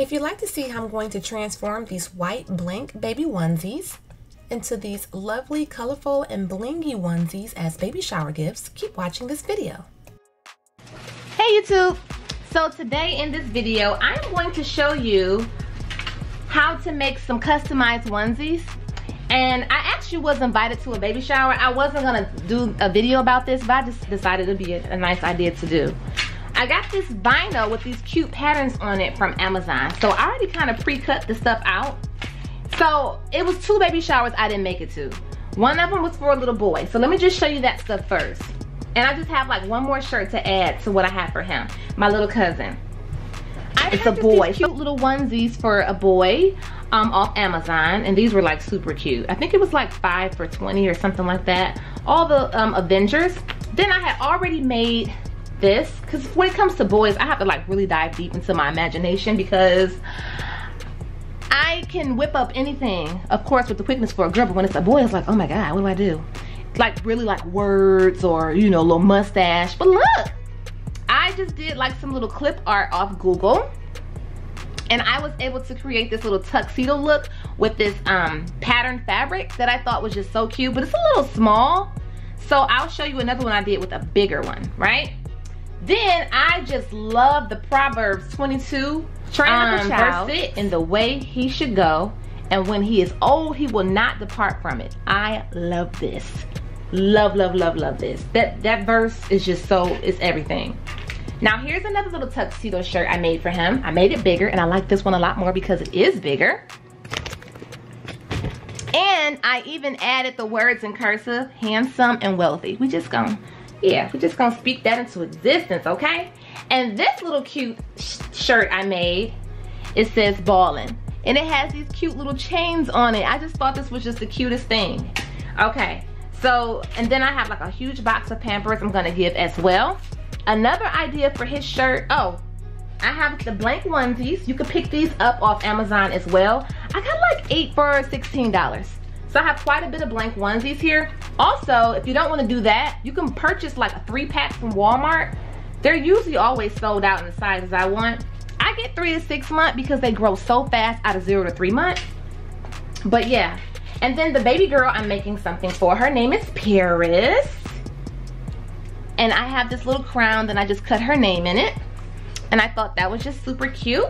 If you'd like to see how I'm going to transform these white Bling baby onesies into these lovely, colorful, and blingy onesies as baby shower gifts, keep watching this video. Hey YouTube! So today in this video, I'm going to show you how to make some customized onesies. And I actually was invited to a baby shower. I wasn't gonna do a video about this, but I just decided it'd be a nice idea to do. I got this vinyl with these cute patterns on it from Amazon. So I already kind of pre-cut the stuff out. So it was 2 baby showers I didn't make it to. One of them was for a little boy. So let me just show you that stuff first. And I just have like one more shirt to add to what I have for him. My little cousin. It's a boy. Cute little onesies for a boy off Amazon. And these were like super cute. I think it was like 5 for $20 or something like that. All the Avengers. Then I had already made this, because when it comes to boys, I have to like really dive deep into my imagination, because I can whip up anything, of course, with the quickness for a girl, but when it's a boy, it's like, oh my god, what do I do? Like really like words, or you know, a little mustache. But look, I just did like some little clip art off Google, and I was able to create this little tuxedo look with this patterned fabric that I thought was just so cute, but it's a little small. So I'll show you another one I did with a bigger one, right? Then I just love the Proverbs 22, train up a child in the way he should go, and when he is old, he will not depart from it. I love this. Love, love, love, love this. That verse is just so, it's everything. Now here's another little tuxedo shirt I made for him. I made it bigger, and I like this one a lot more because it is bigger. And I even added the words in cursive, handsome and wealthy. We just gonna speak that into existence, okay? And this little cute shirt I made, it says ballin'. And it has these cute little chains on it. I just thought this was just the cutest thing. Okay, so, and then I have like a huge box of Pampers I'm gonna give as well. Another idea for his shirt, oh, I have the blank onesies. You can pick these up off Amazon as well. I got like 8 for $16. So I have quite a bit of blank onesies here. Also, if you don't want to do that, you can purchase like a 3-pack from Walmart. They're usually always sold out in the sizes I want. I get 3 to 6 months because they grow so fast out of 0 to 3 months. But yeah. And then the baby girl, I'm making something for. Her name is Paris. And I have this little crown that I just cut her name in it. And I thought that was just super cute.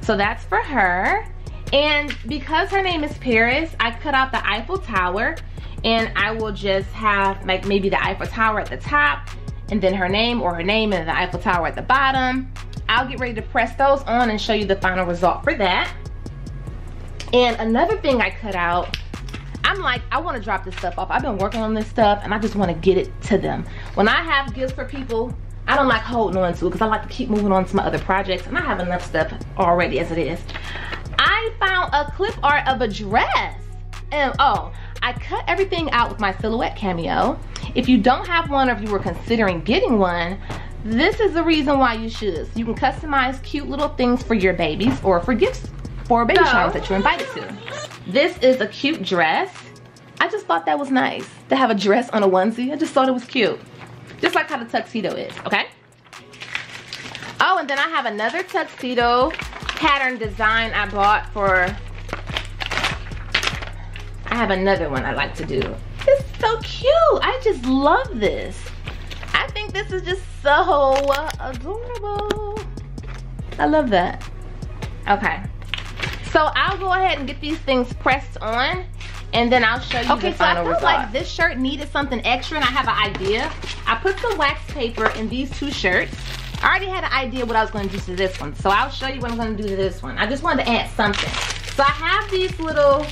So that's for her. And because her name is Paris, I cut out the Eiffel Tower, and I will just have like maybe the Eiffel Tower at the top, and then her name, or her name and the Eiffel Tower at the bottom. I'll get ready to press those on and show you the final result for that. And another thing I cut out, I'm like, I want to drop this stuff off. I've been working on this stuff, and I just want to get it to them. When I have gifts for people, I don't like holding on to it because I like to keep moving on to my other projects, and I have enough stuff already as it is. I found a clip art of a dress, and oh, I cut everything out with my silhouette cameo. If you don't have one, or if you were considering getting one, this is the reason why you should. So you can customize cute little things for your babies, or for gifts for baby showers that you're invited to. This is a cute dress. I just thought that was nice to have a dress on a onesie. I just thought it was cute, just like how the tuxedo is, okay? Oh, and then I have another tuxedo pattern design I bought for, I have another one I like to do. It's so cute. I just love this. I think this is just so adorable. I love that. Okay, so I'll go ahead and get these things pressed on, and then I'll show you the final result. Like this shirt needed something extra, and I have an idea. I put the wax paper in these 2 shirts. I already had an idea what I was going to do to this one, so I'll show you what I'm going to do to this one. I just wanted to add something. So I have these little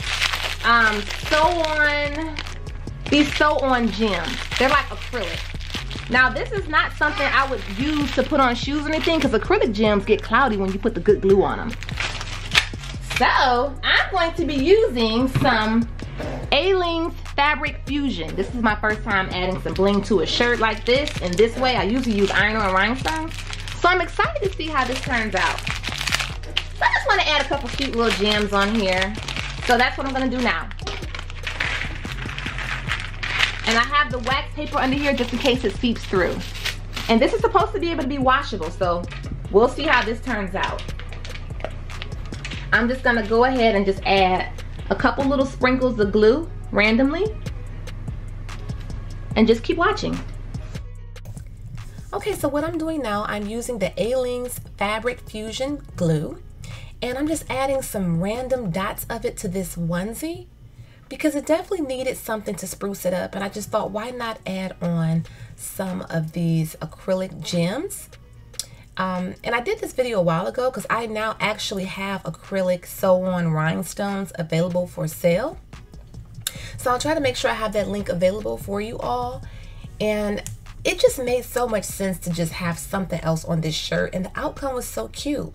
sew-on gems. They're like acrylic. Now this is not something I would use to put on shoes or anything, because acrylic gems get cloudy when you put the good glue on them. So I'm going to be using some Aleene'S Fabric Fusion. This is my first time adding some bling to a shirt like this in this way. I usually use iron and rhinestones. So I'm excited to see how this turns out. So I just want to add a couple cute little gems on here. So that's what I'm going to do now. And I have the wax paper under here just in case it seeps through. And this is supposed to be able to be washable, so we'll see how this turns out. I'm just gonna go ahead and just add a couple little sprinkles of glue randomly and just keep watching. Okay, so what I'm doing now, I'm using the Aleene'S Fabric Fusion glue, and I'm just adding some random dots of it to this onesie because it definitely needed something to spruce it up, and I just thought, why not add on some of these acrylic gems? And I did this video a while ago because I now actually have acrylic sew-on rhinestones available for sale. So I'll try to make sure I have that link available for you all. And it just made so much sense to just have something else on this shirt, and the outcome was so cute.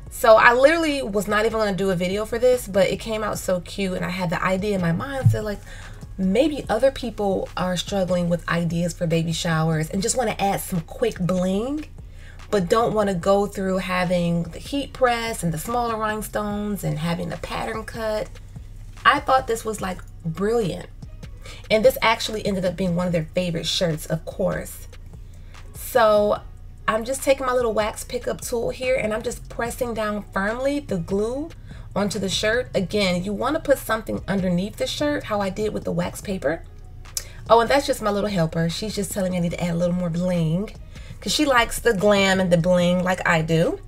So I literally was not even going to do a video for this, but it came out so cute, and I had the idea in my mind, so like maybe other people are struggling with ideas for baby showers and just want to add some quick bling, but don't want to go through having the heat press and the smaller rhinestones and having the pattern cut. I thought this was like brilliant. And this actually ended up being one of their favorite shirts, of course. So I'm just taking my little wax pickup tool here, and I'm just pressing down firmly the glue onto the shirt. Again, you want to put something underneath the shirt, how I did with the wax paper. Oh, and that's just my little helper. She's just telling me I need to add a little more bling because she likes the glam and the bling like I do.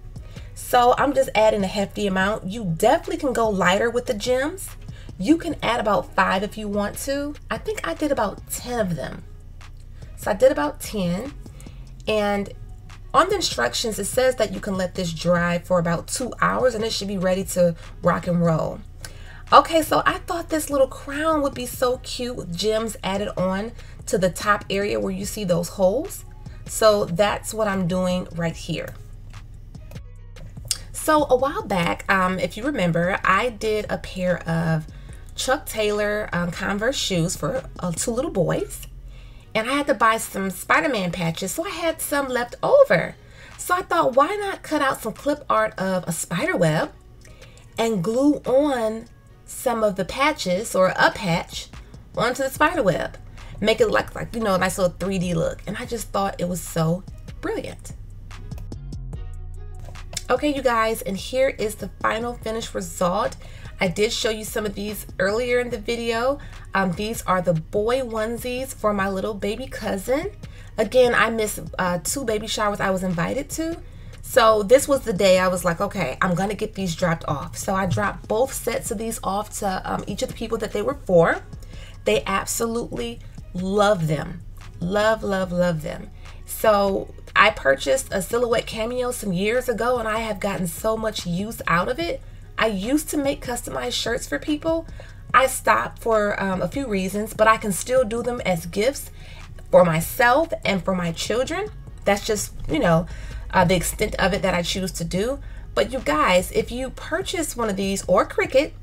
So I'm just adding a hefty amount. You definitely can go lighter with the gems. You can add about 5 if you want to. I think I did about 10 of them. So I did about 10. And on the instructions, it says that you can let this dry for about 2 hours and it should be ready to rock and roll. Okay, so I thought this little crown would be so cute with gems added on to the top area where you see those holes. So that's what I'm doing right here. So a while back, if you remember, I did a pair of Chuck Taylor Converse shoes for 2 little boys, and I had to buy some Spider-Man patches, so I had some left over. So I thought, why not cut out some clip art of a spider web and glue on some of the patches or a patch onto the spider web, make it like you know, a nice little 3D look. And I just thought it was so brilliant. Okay, you guys, and here is the final finished result. I did show you some of these earlier in the video. These are the boy onesies for my little baby cousin. Again, I missed 2 baby showers I was invited to. So this was the day I was like, okay, I'm gonna get these dropped off. So I dropped both sets of these off to each of the people that they were for. They absolutely love them. Love, love, love them. So I purchased a silhouette cameo some years ago, and I have gotten so much use out of it. I used to make customized shirts for people. I stopped for a few reasons, but I can still do them as gifts for myself and for my children. That's just, you know, the extent of it that I choose to do. But you guys, if you purchase one of these or Cricut,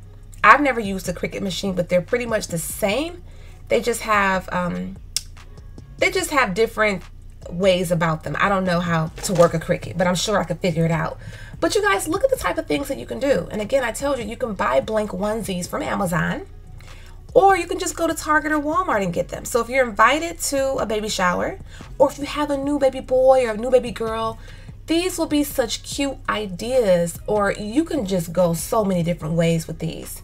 I've never used a Cricut machine, but they're pretty much the same. They just have different ways about them. I don't know how to work a Cricut, but I'm sure I could figure it out. But you guys, look at the type of things that you can do. And again, I told you, you can buy blank onesies from Amazon, or you can just go to Target or Walmart and get them. So if you're invited to a baby shower, or if you have a new baby boy or a new baby girl, these will be such cute ideas. Or you can just go so many different ways with these.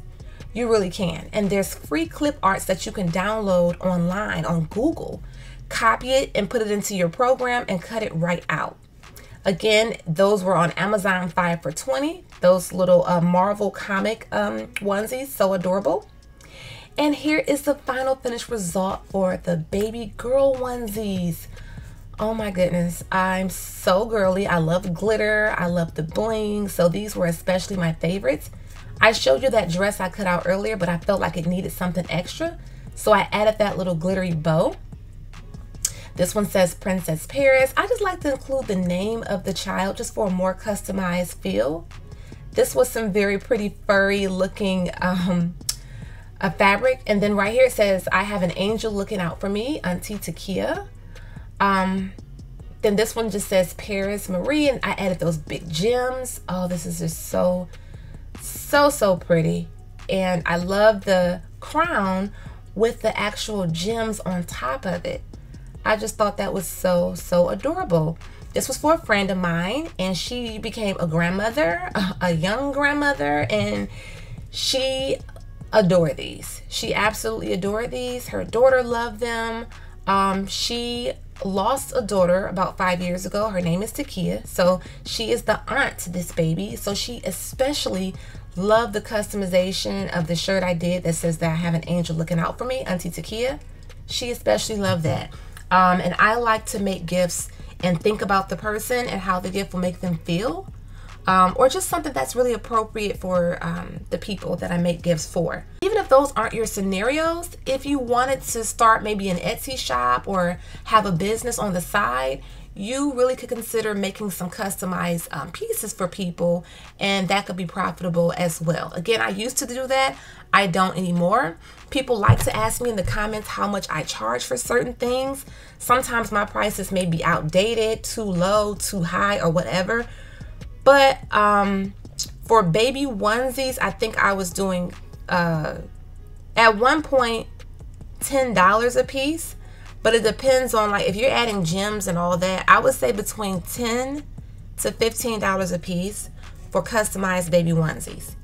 You really can. And there's free clip arts that you can download online on Google. Copy it and put it into your program and cut it right out. Again, those were on Amazon 5 for $20. Those little Marvel comic onesies, so adorable. And here is the final finished result for the baby girl onesies. Oh my goodness, I'm so girly. I love glitter. I love the bling. So these were especially my favorites. I showed you that dress I cut out earlier, but I felt like it needed something extra. So I added that little glittery bow. This one says Princess Paris. I just like to include the name of the child just for a more customized feel. This was some very pretty furry looking fabric. And then right here it says, I have an angel looking out for me, Auntie Takia. Then this one just says Paris Marie, and I added those big gems. Oh, this is just so pretty. And I love the crown with the actual gems on top of it. I just thought that was so adorable. This was for a friend of mine, and she became a grandmother, a young grandmother, and she adored these. She absolutely adored these. Her daughter loved them. She lost a daughter about 5 years ago. Her name is Takia. So she is the aunt to this baby. So she especially loved the customization of the shirt I did that says that I have an angel looking out for me, Auntie Takia. She especially loved that. And I like to make gifts and think about the person and how the gift will make them feel. Or just something that's really appropriate for the people that I make gifts for. Even if those aren't your scenarios, if you wanted to start maybe an Etsy shop or have a business on the side, you really could consider making some customized pieces for people, and that could be profitable as well. Again, I used to do that. I don't anymore. People like to ask me in the comments how much I charge for certain things. Sometimes my prices may be outdated, too low, too high, or whatever. But for baby onesies, I think I was doing at one point $10 a piece. But it depends on, like, if you're adding gems and all that, I would say between $10 to $15 a piece for customized baby onesies.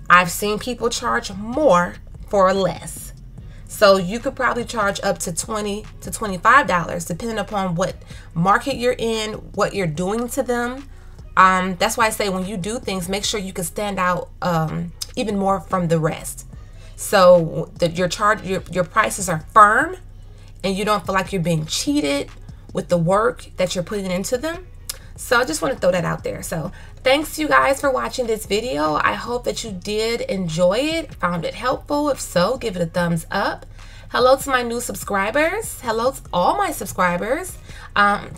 I've seen people charge more for less. So you could probably charge up to $20 to $25 depending upon what market you're in, what you're doing to them. That's why I say when you do things, make sure you can stand out even more from the rest. So that your prices are firm and you don't feel like you're being cheated with the work that you're putting into them. So I just want to throw that out there. So thanks you guys for watching this video. I hope that you did enjoy it, found it helpful. If so, give it a thumbs up. Hello to my new subscribers. Hello to all my subscribers.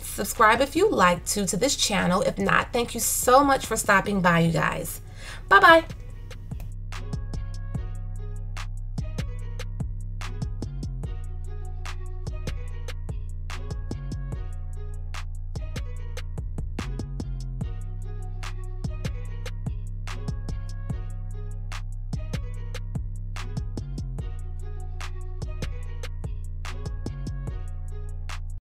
Subscribe if you like to this channel. If not, thank you so much for stopping by, you guys. Bye-bye.